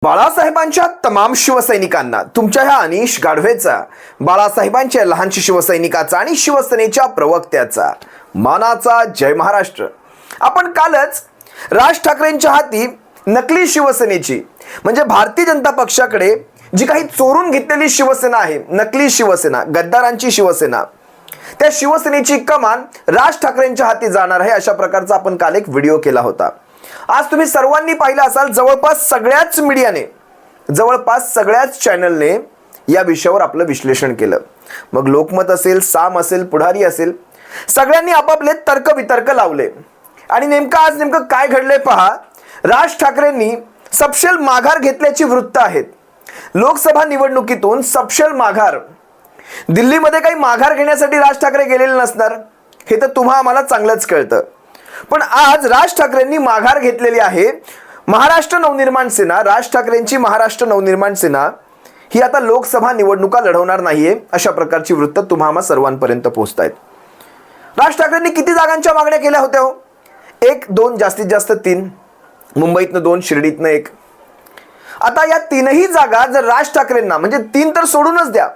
बाळासाहेबांच्या तमाम शिवसैनिकांना तुमच्या ह्या अनिश गाढवेचा, बाळासाहेबांच्या लहानशी शिवसैनिकाचा आणि शिवसेनेच्या प्रवक्त्याचा मानाचा जय महाराष्ट्र। आपण कालच राज ठाकरेंच्या हाती नकली शिवसेनेची म्हणजे भारतीय जनता पक्षाकडे जी काही चोरून घेतलेली शिवसेना आहे, नकली शिवसेना, गद्दारांची शिवसेना, त्या शिवसेनेची कमान राज ठाकरेंच्या हाती जाणार आहे अशा प्रकारचा आपण काल एक व्हिडिओ केला होता। आज तुम्ही सर्वांनी पाहिला असाल, जवळपास सगळ्याच मीडियाने, जवळपास सगळ्याच चॅनलने या विषयावर आपलं विश्लेषण केलं। मग लोकमत असेल, साम असेल, पुढारी असेल, सगळ्यांनी आपापले तर्क वितर्क लावले। आणि नेमकं काय घडलंय पहा। राज ठाकरेंनी सपशेल माघार घेतल्याची वृत्त आहेत। लोकसभा निवडणुकीतून सपशेल माघार, दिल्लीमध्ये काही माघार घेण्यासाठी राज ठाकरे गेलेले नसणार हे तर तुम्हा आम्हाला चांगलंच कळतं। पण आज राज ठाकरेंनी माघार घेतलेली आहे। महाराष्ट्र नवनिर्माण सेना, राज ठाकरेंची महाराष्ट्र नवनिर्माण सेना ही आता लोकसभा निवडणुका लढवणार नाहीये अशा प्रकारची वृत्त तुम्हा आम्हा सर्वांपर्यंत पोहोचतायत। राज ठाकरेंनी किती जागांच्या मागण्या केल्या होत्या हो? 1, 2, जास्तीत जास्त 3, मुंबईतनं 2, शिर्डीतनं 1। आता या तीनही जागा जर राज ठाकरेंना, म्हणजे 3 तर सोडूनच द्या,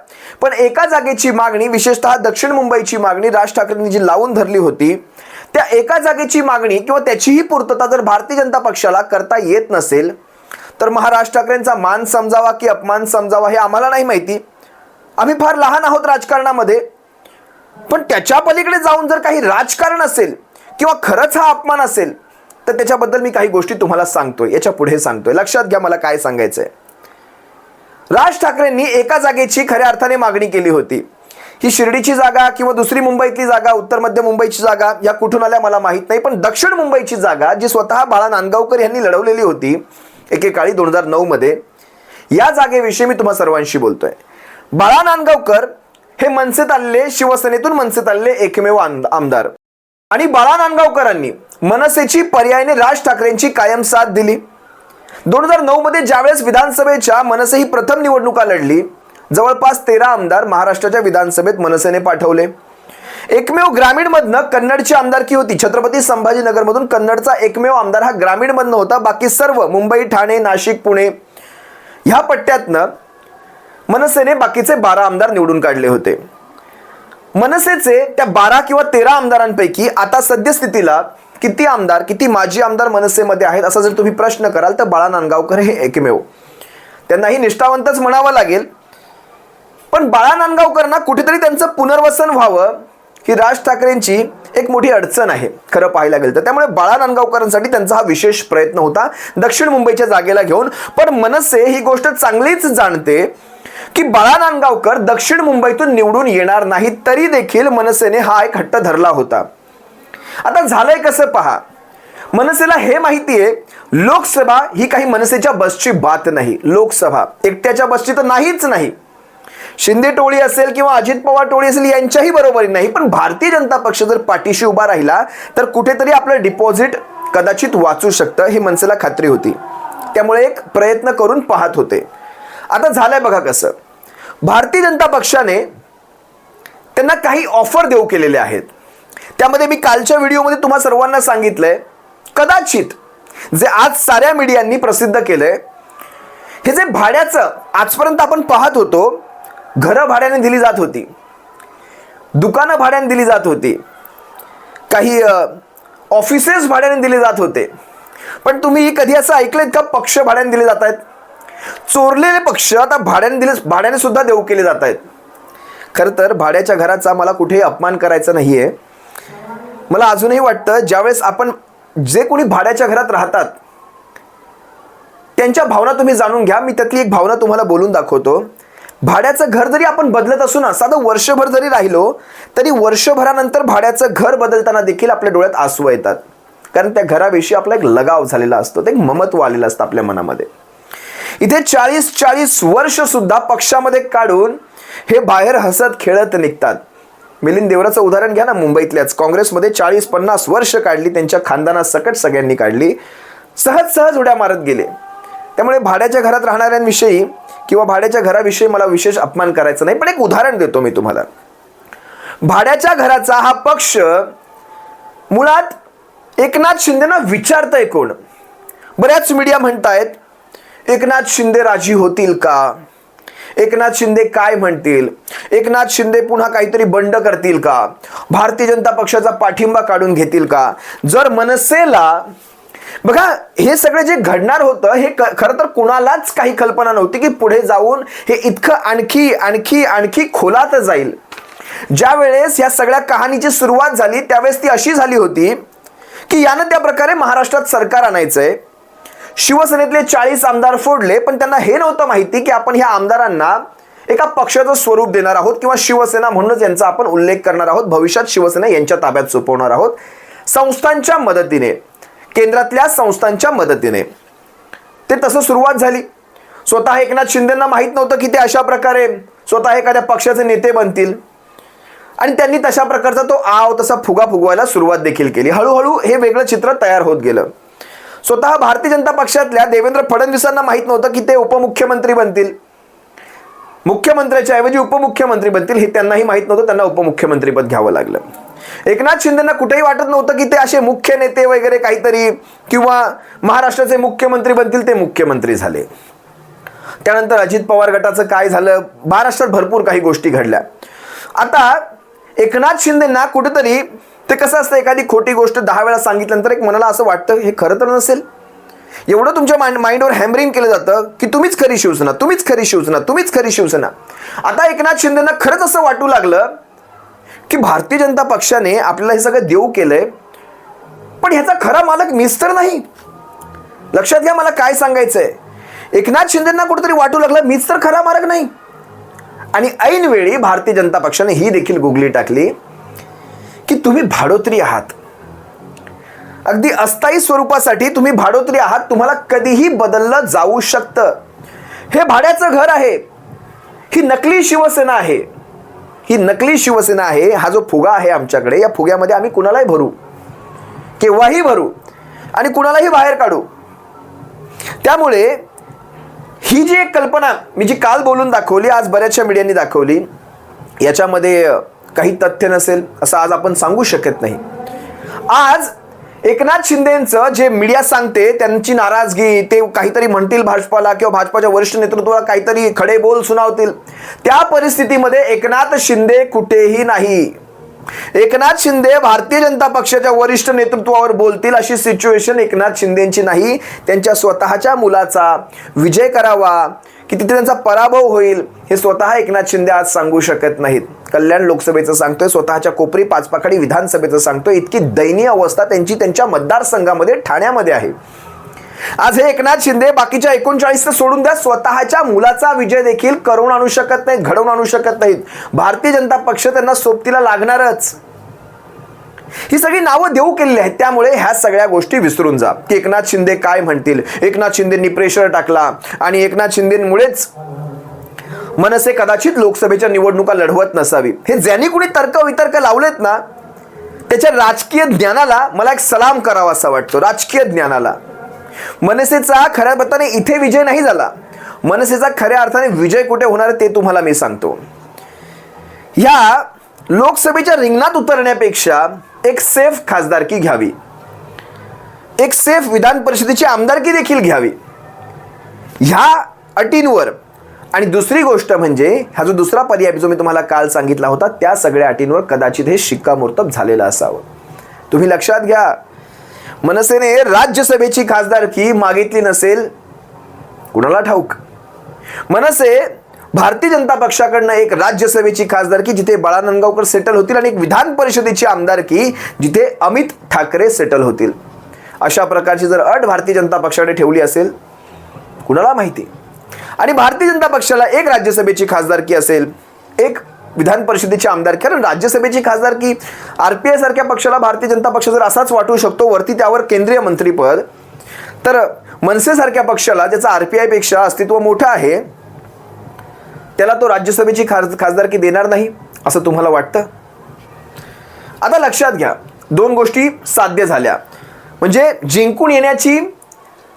पण एका जागेची मागणी, विशेषतः दक्षिण मुंबईची मागणी राज ठाकरेंनी जी लावून धरली होती, त्या एका जागेची मागणी किंवा त्याचीही पूर्तता जर भारतीय जनता पक्षाला करता येत नसेल तर महाराज ठाकरेंचा मान समजावा की अपमान समजावा हे आम्हाला नाही माहिती। आम्ही फार लहान आहोत राजकारणामध्ये, पण त्याच्या पलीकडे जाऊन जर काही राजकारण असेल किंवा खरंच हा अपमान असेल तर त्याच्याबद्दल मी काही गोष्टी तुम्हाला सांगतोय, याच्या पुढे सांगतोय। लक्षात घ्या मला काय सांगायचंय। राज ठाकरेंनी एका जागेची खऱ्या अर्थाने मागणी केली होती। ही शिर्डीची जागा किंवा दुसरी मुंबईतली जागा, उत्तर मध्य मुंबईची जागा या कुठून आल्या मला माहित नाही, पण दक्षिण मुंबईची जागा जी स्वतः बाळा नांदगावकर यांनी लढवलेली होती एकेकाळी 2009 मध्ये, या जागेविषयी मी तुम्हा सर्वांशी बोलतोय। बाळा नांदगावकर हे मनसेत आलेले, शिवसेनेतून मनसेत आलेले एकमेव आमदार, आणि बाळा नांदगावकरांनी मनसेची पर्यायाने राज ठाकरेंची कायम साथ दिली। 2009 मध्ये ज्यावेळेस विधानसभेच्या मनसे ही प्रथम निवडणुका लढली, जवळपास 13 आमदार महाराष्ट्राच्या विधानसभेत मनसेने पाठवले। एकमेव ग्रामीण मधनं कन्नडची आमदारकी होती। छत्रपती संभाजीनगर मधून कन्नडचा एकमेव आमदार हा ग्रामीण मधनं होता। बाकी सर्व मुंबई, ठाणे, नाशिक, पुणे ह्या पट्ट्यातनं मनसेने बाकीचे 12 आमदार निवडून काढले होते। मनसेचे त्या 12 किंवा 13 आमदारांपैकी आता सद्यस्थितीला किती आमदार, किती माजी आमदार मनसेमध्ये आहेत असा जर तुम्ही प्रश्न कराल तर बाळा नांदगावकर हे एकमेव, त्यांनाही निष्ठावंतच म्हणावं लागेल। पण बाळा नांदगावकरांना कुठेतरी त्यांचं पुनर्वसन व्हावं ही राज ठाकरेंची एक मोठी अडचण आहे खरं पाहायला गेलं तर। त्यामुळे बाळा नांदगावकरांसाठी त्यांचा हा विशेष प्रयत्न होता दक्षिण मुंबईच्या जागेला घेऊन। पण मनसे ही गोष्ट चांगलीच जाणते की बाळा नांदगावकर दक्षिण मुंबईतून निवडून येणार नाही, तरी देखील मनसेने हा एक हट्ट धरला होता। आता झालंय कसं पहा। मनसेला हे माहितीये लोकसभा ही काही मनसेच्या बसची बात नाही। लोकसभा एकट्याच्या बसची तर नाहीच नाही। शिंदे टोळी असेल किंवा अजित पवार टोळी असेल यांच्याही बरोबरी नाही, पण भारतीय जनता पक्ष जर पाठीशी उभा राहिला तर कुठेतरी आपलं डिपॉझिट कदाचित वाचू शकतं ही मनसेला खात्री होती। त्यामुळे एक प्रयत्न करून पाहत होते। आता झालंय बघा कसं। भारतीय जनता पक्षाने त्यांना काही ऑफर देऊ केलेले आहेत। त्यामध्ये मी कालच्या व्हिडिओमध्ये तुम्हा सर्वांना सांगितलंय, कदाचित जे आज साऱ्या मीडियांनी प्रसिद्ध केलंय, हे जे भाड्याचं आजपर्यंत आपण पाहत होतो, घरं भाड्याने दिली जात होती, दुकानं भाड्याने दिली जात होती, काही ऑफिसेस भाड्याने दिले जात होते, पण तुम्ही कधी असं ऐकलेत का पक्ष भाड्याने दिले जात आहेत? चोरलेले पक्ष आता भाड्याने सुद्धा देऊ केले जात आहेत। खरं तर भाड्याच्या घराचा मला कुठेही अपमान करायचा नाहीये। मला अजूनही वाटतं ज्यावेळेस आपण जे कोणी भाड्याच्या घरात राहतात त्यांच्या भावना तुम्ही जाणून घ्या। मी त्यातली एक भावना तुम्हाला बोलून दाखवतो। भाड्याचं घर जरी आपण बदलत असू ना, साधं वर्षभर जरी राहिलो तरी वर्षभरानंतर भाड्याचं घर बदलताना देखील आपल्या डोळ्यात आसू येतात, कारण त्या घराविषयी आपला एक लगाव झालेला असतो, ते एक ममत्व आलेलं असतं आपल्या मनामध्ये। इथे 40 वर्ष सुद्धा पक्षामध्ये काढून हे बाहेर हसत खेळत निघतात। मिलिंद देवराचं उदाहरण घ्या ना, मुंबईतल्याच काँग्रेसमध्ये 40-50 वर्ष काढली, त्यांच्या खानदानासकट सगळ्यांनी काढली, सहज उड्या मारत गेले। त्यामुळे भाड्याच्या घरात राहणाऱ्यांविषयी किंवा भाड्याच्या घराविषयी मला विशेष अपमान करायचा नाही, पण एक उदाहरण देतो मी तुम्हाला। भाड्याच्या घराचा हा पक्ष मुळात एकनाथ शिंदेना विचारतंय कोण? बऱ्याच मीडिया म्हणतायत एकनाथ शिंदे राजी होतील का? एकनाथ शिंदे काय म्हणतील? एकनाथ शिंदे पुन्हा काहीतरी बंड करतील का? भारतीय जनता पक्षाचा पाठिंबा काढून घेतील का? जर मनसेला, बघा हे सगळे जे घडणार होतं हे खरं तर कुणालाच काही कल्पना नव्हती की पुढे जाऊन हे इतकं आणखी आणखी आणखी खोलात जाईल. ज्या वेळेस या सगळ्या कहाणीची सुरुवात झाली त्यावेळेस ती अशी झाली होती की यानं त्या प्रकारे महाराष्ट्रात सरकार आणायचंय. शिवसेनेतले 40 आमदार फोडले, पण त्यांना हे नव्हतं माहिती की आपण ह्या आमदारांना एका पक्षाचं स्वरूप देणार आहोत किंवा शिवसेना म्हणूनच यांचा आपण उल्लेख करणार आहोत. भविष्यात शिवसेना यांच्या ताब्यात सोपवणार आहोत संस्थांच्या मदतीने, केंद्रातल्या संस्थांच्या मदतीने. ते तसं सुरुवात झाली. स्वतः एकनाथ शिंदेंना माहीत नव्हतं की ते अशा प्रकारे स्वतः एखाद्या पक्षाचे नेते बनतील आणि त्यांनी तशा प्रकारचा तो तसा फुगा फुगवायला सुरुवात देखील केली. हळूहळू हे वेगळं चित्र तयार होत गेलं. स्वतः भारतीय जनता पक्षातल्या देवेंद्र फडणवीसांना माहीत नव्हतं की ते उपमुख्यमंत्री बनतील, मुख्यमंत्र्याच्या ऐवजी उपमुख्यमंत्री बनतील हे त्यांनाही माहीत नव्हतं. त्यांना उपमुख्यमंत्रीपद घ्यावं लागलं. एकनाथ शिंदेंना कुठेही वाटत नव्हतं की ते असे मुख्य नेते वगैरे काहीतरी किंवा महाराष्ट्राचे मुख्यमंत्री बनतील. ते मुख्यमंत्री झाले. त्यानंतर अजित पवार गटाचं काय झालं, महाराष्ट्रात भरपूर काही गोष्टी घडल्या. आता एकनाथ शिंदेंना कुठेतरी ते कसं असतं, एखादी खोटी गोष्ट 10 वेळा सांगितल्यानंतर एक मनाला असं वाटतं हे खरं तर नसेल. एवढं तुमच्या माइंडवर हॅमरिंग केलं जातं की तुम्हीच खरी शिवसेना, तुम्हीच खरी शिवसेना, तुम्हीच खरी शिवसेना. आता एकनाथ शिंदेंना खरंच असं वाटू लागलं की भारतीय जनता पक्षाने आपल्याला हे सगळं देऊ केलंय, पण ह्याचा खरा मालक मीच तर नाही. लक्षात घ्या मला काय सांगायचंय. एकनाथ शिंदेंना कुठेतरी वाटू लागलं मीच तर खरा मालक नाही. आणि ऐन वेळी भारतीय जनता पक्षाने ही देखील गुगली टाकली की तुम्ही भाडोत्री आहात. अगदी अस्थायी स्वरूपासाठी तुम्ही भाडोत्री आहात. तुम्हाला कधीही बदललं जाऊ शकतं. हे भाड्याचं घर आहे. ही नकली शिवसेना आहे. ही नकली शिवसेना आहे. हा जो फुगा आहे आमच्याकडे, या फुग्यामध्ये आम्ही कुणालाही भरू, केव्हाही भरू आणि कुणालाही बाहेर काढू. त्यामुळे ही जी एक कल्पना मी जी काल बोलून दाखवली, आज बऱ्याचशा मीडियांनी दाखवली, याच्यामध्ये काही तथ्य नसेल असं आज आपण सांगू शकत नाही. आज एकनाथ शिंदेंचं जे मीडिया सांगते त्यांची नाराजगी, ते काहीतरी म्हणतील भाजपाला किंवा भाजपाच्या वरिष्ठ नेतृत्वाला काहीतरी खडे बोल सुनावतील, त्या परिस्थितीमध्ये एकनाथ शिंदे कुठेही नाही. एकनाथ शिंदे भारतीय जनता पक्षाच्या वरिष्ठ नेतृत्वावर बोलतील अशी सिच्युएशन एकनाथ शिंदेची नाही. त्यांच्या स्वतःच्या मुलाचा विजय करावा की तिथे त्यांचा पराभव होईल हे स्वतः एकनाथ शिंदे आज सांगू शकत नाहीत. कल्याण लोकसभेचं सांगतोय, स्वतःच्या कोपरी पाचपाखाडी विधानसभेचं सांगतोय. इतकी दयनीय अवस्था त्यांची त्यांच्या मतदारसंघामध्ये ठाण्यामध्ये आहे. आज हे एकनाथ शिंदे बाकीच्या 39 सोडून द्या, स्वतःच्या मुलाचा विजय देखील करून आणू शकत नाहीत, घडवून आणू शकत नाहीत. भारतीय जनता पक्ष त्यांना सोबतीला लागणारच. ही सगळी नावं देऊ केलेली आहेत. त्यामुळे ह्या सगळ्या गोष्टी विसरून जा की एकनाथ शिंदे काय म्हणतील. एकनाथ शिंदेंनी प्रेशर टाकला आणि एकनाथ शिंदेमुळेच मनसे कदाचित लोकसभेच्या निवडणुका लढवत नसावी. हे ज्यांनी कुणी तर्क वितर्क लावलेत ना, त्याच्या राजकीय ज्ञानाला मला एक सलाम करावा असा वाटतो. राजकीय ज्ञानाला. मनसेचा खऱ्या अर्थाने इथे विजय नाही झाला. मनसेचा खऱ्या अर्थाने विजय कुठे होणार ते तुम्हाला मी सांगतो. ह्या लोकसभेच्या रिंगणात उतरण्यापेक्षा एक सेफ खासदारकी घ्यावी, एक सेफ विधान परिषदेची आमदारकी देखील घ्यावी ह्या अटींवर. आणि दुसरी गोष्ट म्हणजे हा जो दुसरा पर्याय जो मी तुम्हाला काल सांगितला होता, त्या सगळ्या अटींवर कदाचित हे शिक्कामोर्तब झालेलं असावं. तुम्ही लक्षात घ्या, मनसेने राज्यसभेची खासदारकी मागितली नसेल कुणाला ठाऊक. मनसे भारतीय जनता पक्षाकडनं एक राज्यसभेची खासदारकी जिथे बाळा नांदगावकर सेटल होतील आणि एक विधान परिषदेची आमदारकी जिथे अमित ठाकरे सेटल होतील, अशा प्रकारची जर अट भारतीय जनता पक्षाने ठेवली असेल कुणाला माहिती. आणि भारतीय जनता पक्षाला एक राज्यसभेची खासदारकी असेल, एक विधान परिषदेची आमदारकी. कारण राज्यसभेची खासदारकी RPI सारख्या पक्षाला भारतीय जनता पक्ष जर असाच वाटू शकतो, वरती त्यावर केंद्रीय मंत्रीपद, तर मनसे सारख्या पक्षाला ज्याचा RPI पेक्षा अस्तित्व मोठं आहे त्याला तो राज्यसभेची खासदारकी देणार नाही असं तुम्हाला वाटतं. आता लक्षात घ्या, दोन गोष्टी साध्य झाल्या. म्हणजे जिंकून येण्याची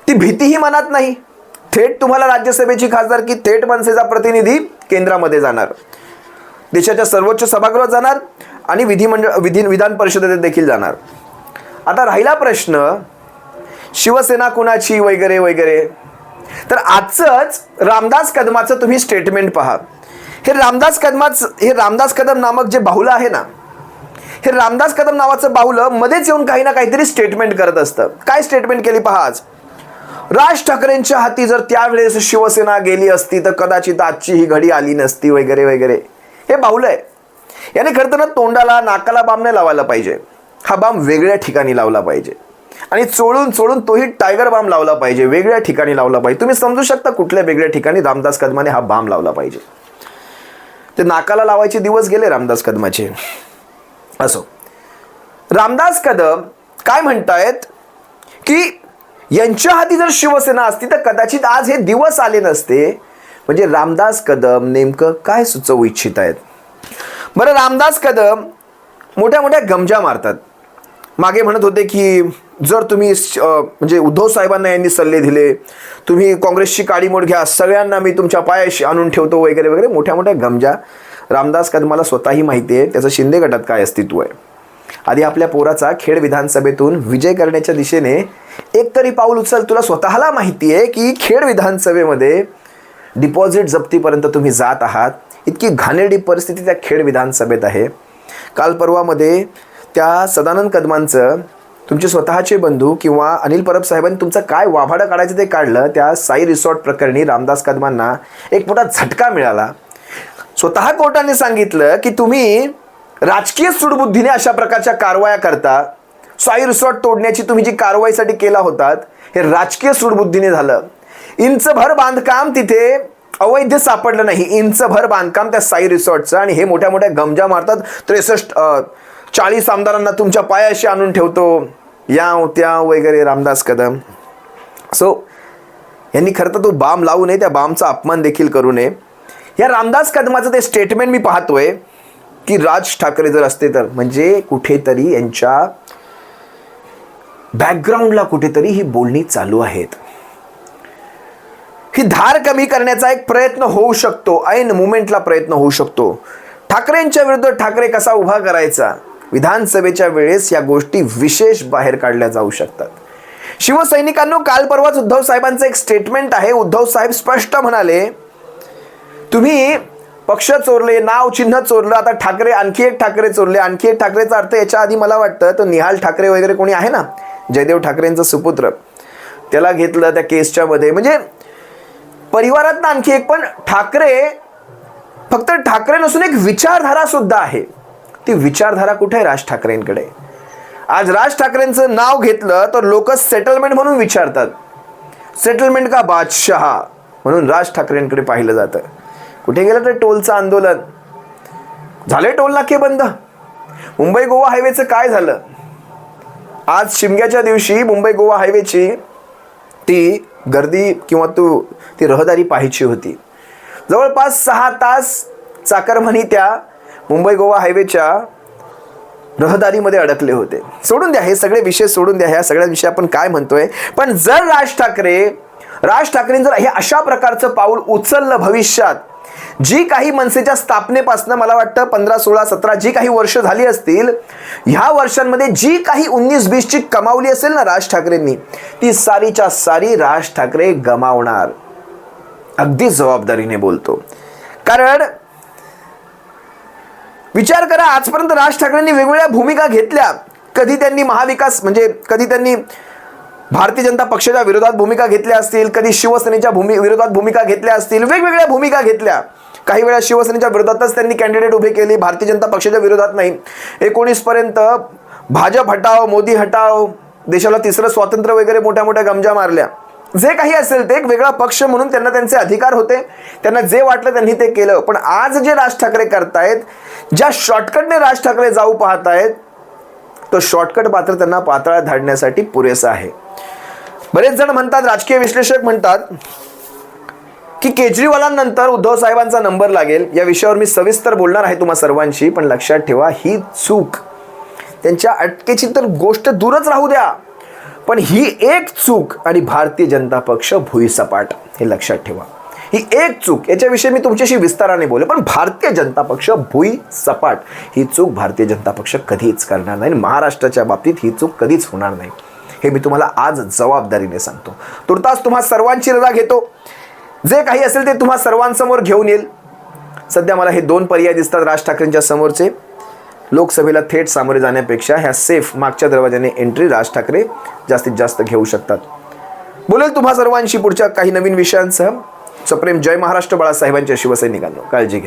ती भीतीही मनात नाही. थेट तुम्हाला राज्यसभेची खासदारकी, थेट मनसेचा प्रतिनिधी केंद्रामध्ये जाणार, देशाच्या सर्वोच्च सभागृहात जाणार आणि विधान परिषदेत देखील जाणार. आता राहिला प्रश्न शिवसेना कुणाची वगैरे वगैरे. तर आजच रामदास कदमाचं तुम्ही स्टेटमेंट पहा. हे रामदास कदम नामक जे बाहुलं आहे ना, हे रामदास कदम नावाचं बाहुलं मध्येच येऊन काही ना काहीतरी स्टेटमेंट करत असतं. काय स्टेटमेंट केली पहा आज. राज ठाकरेंच्या हाती जर त्यावेळेस शिवसेना गेली असती तर कदाचित आजची ही घडी आली नसती वगैरे वगैरे. हे बाहुलं आहे. याने खरं तर ना तोंडाला नाकाला बाम नाही लावायला पाहिजे. हा बाम वेगळ्या ठिकाणी लावला पाहिजे आणि चोळून चोळून तोही टायगर बाम लावला पाहिजे, वेगळ्या ठिकाणी लावला पाहिजे. तुम्ही समजू शकता कुठल्या वेगळ्या ठिकाणी रामदास कदमाने हा बाम लावला पाहिजे. ते नाकाला लावायचे दिवस गेले रामदास कदमाचे. असो, रामदास कदम काय म्हणतायत की यांच्या हाती जर शिवसेना असती तर कदाचित आज हे दिवस आले नसते. म्हणजे रामदास कदम नेमकं काय सुचवू इच्छित आहेत. बरं, रामदास कदम मोठ्या मोठ्या गमजा मारतात. मागे म्हणत होते की जर तुम्ही म्हणजे उद्धव साहेबांना यांनी सल्ले दिले, तुम्ही काँग्रेसची काडीमोड घ्या, सगळ्यांना मी तुमच्या पायाशी आणून ठेवतो वगैरे वगैरे. मोठ्या मोठ्या गमजा. रामदास कदमाला स्वतःही माहिती आहे त्याचं शिंदे गटात काय अस्तित्व आहे. आधी आपल्या पोराचा खेड विधानसभेतून विजय करण्याच्या दिशेने एक तरी पाऊल उचल. तुला स्वतःला माहिती आहे की खेड विधानसभेमध्ये डिपॉझिट जप्तीपर्यंत तुम्ही जात आहात. इतकी घाणेरडी परिस्थिती त्या खेड विधानसभेत आहे. काल परवामध्ये त्या सदानंद कदमांचं तुमचे स्वतःचे बंधू किंवा अनिल परब साहेबांनी तुमचं काय वाभाडं काढायचं ते काढलं. त्या साई रिसॉर्ट प्रकरणी रामदास कदमांना एक मोठा झटका मिळाला. स्वतः कोर्टाने सांगितलं की तुम्ही राजकीय सूडबुद्धीने अशा प्रकारच्या कारवाया करता. साई रिसॉर्ट तोडण्याची तुम्ही जी कारवाईसाठी केला होतात हे राजकीय सूडबुद्धीने झालं. इंचभर बांधकाम तिथे अवैध सापडलं नाही. इंचभर बांधकाम त्या साई रिसॉर्टचं. आणि हे मोठ्या मोठ्या गमजा मारतात. 40 आमदारांना तुमच्या पायाशी आणून ठेवतो, या त्या वगैरे. रामदास कदम सो यांनी खरं तर तो बाम लावू नये, त्या बामचा अपमान देखील करू नये. या रामदास कदमाचं ते स्टेटमेंट मी पाहतोय की राज ठाकरे जर असते तर, म्हणजे कुठेतरी यांच्या बॅकग्राऊंडला कुठेतरी ही बोलणी चालू आहेत. ही धार कमी करण्याचा एक प्रयत्न होऊ शकतो. ऐन मुमेंटला प्रयत्न होऊ शकतो. ठाकरेंच्या विरुद्ध ठाकरे कसा उभा करायचा, विधानसभेच्या वेळेस या गोष्टी विशेष बाहेर काढल्या जाऊ शकतात. शिवसैनिकांनो, काल परवाच उद्धव साहेबांचं एक स्टेटमेंट आहे. उद्धव साहेब स्पष्ट म्हणाले, तुम्ही पक्ष चोरले, नाव चिन्ह चोरलं, आता ठाकरे आणखी एक ठाकरे चोरले. आणखी एक ठाकरेचा अर्थ याच्या आधी मला वाटतं तो निहाल ठाकरे वगैरे कोणी आहे ना, जयदेव ठाकरेंचा सुपुत्र, त्याला घेतलं त्या केसच्या मध्ये. म्हणजे परिवारात आणखी एक. पण ठाकरे फक्त ठाकरे नसून एक विचारधारा सुद्धा आहे. ती विचारधारा कुठे आहे? राज ठाकरेंकडे. आज राज ठाकरेंचं नाव घेतलं तर लोक सेटलमेंट म्हणून विचारतात. सेटलमेंट का बादशहा म्हणून राज ठाकरेंकडे पाहिलं जातं. कुठे गेलं तर टोलचं आंदोलन झाले, टोल नाके बंद. मुंबई गोवा हायवेचं काय झालं? आज शिमग्याच्या दिवशी मुंबई गोवा हायवेची ती गर्दी किंवा ती रहदारी पाहायची होती. जवळपास 6 तास चाकरमानी त्या मुंबई गोवा हायवेच्या रहदारीमध्ये अडकले होते. सोडून द्या हे सगळे विषय, सोडून द्या ह्या सगळ्या विषय आपण काय म्हणतोय. पण जर राज ठाकरेंनी जर हे अशा प्रकारचं पाऊल उचललं भविष्यात, जी काही मनसेच्या स्थापनेपासून मला वाटतं 15, 16, 17 जी काही वर्ष झाली असतील, ह्या वर्षांमध्ये जी काही 19-20 ची कमावली असेल ना राज ठाकरेंनी, ती सारीच्या सारी राज ठाकरे गमावणार. अगदी जबाबदारीने बोलतो. कारण विचार करा, आजपर्यंत राज ठाकरेंनी वेगवेगळ्या भूमिका घेतल्या. कधी त्यांनी महाविकास म्हणजे कधी त्यांनी भारतीय जनता पक्षाच्या विरोधात भूमिका घेतल्या असतील, कधी शिवसेनेच्या विरोधात भूमिका घेतल्या असतील, वेगवेगळ्या भूमिका घेतल्या. काही वेळा शिवसेनेच्या विरोधातच त्यांनी कॅन्डिडेट उभे केले, भारतीय जनता पक्षाच्या विरोधात नाही. 19 पर्यंत भाजप हटाव, मोदी हटाव, देशाला तिसरं स्वातंत्र्य वगैरे मोठ्या मोठ्या गमजा मारल्या. जे काही असेल ते एक वेगळा पक्ष म्हणून त्यांना त्यांचे अधिकार होते. त्यांना जे वाटलं त्यांनी ते केलं. पण आज जे राज ठाकरे करतायत, ज्या शॉर्टकटने राज ठाकरे जाऊ पाहतायत, तो शॉर्टकट मात्र त्यांना पातळात धाडण्यासाठी पुरेसा आहे. बरेच जण म्हणतात, राजकीय विश्लेषक म्हणतात की केजरीवालांनंतर उद्धव साहेबांचा नंबर लागेल. या विषयावर मी सविस्तर बोलणार आहे तुम्हा सर्वांशी. पण लक्षात ठेवा, ही चूक, त्यांच्या अटकेची तर गोष्ट दूरच राहू द्या, पण ही एक चूक आणि भारतीय जनता पक्ष भुईसपाट. हे लक्षात ठेवा, ही एक चूक. याच्याविषयी मी तुमच्याशी विस्ताराने बोले, पण भारतीय जनता पक्ष भुईसपाट. ही चूक भारतीय जनता पक्ष कधीच करणार नाही. महाराष्ट्राच्या बाबतीत ही चूक कधीच होणार नाही. हे मी तुम्हाला आज जबाबदारीने सांगतो. तुर्तास तुम्हा सर्वांची रजा घेतो. जे काही असेल ते तुम्हा सर्वांसमोर घेऊन येईल. सध्या मला हे 2 पर्याय दिसतात राज ठाकरेंच्या समोरचे. लोकसभेला थेट सामोरे जाण्यापेक्षा ह्या सेफ मागच्या दरवाजाने एंट्री राज ठाकरे जास्तीत जास्त घेऊ शकतात. बोलेल तुम्हा सर्वांशी पुढच्या काही नवीन विषयांसह. सप्रेम जय महाराष्ट्र बाळासाहेबांच्या शिवसैनिकांनो. काळजी घ्या.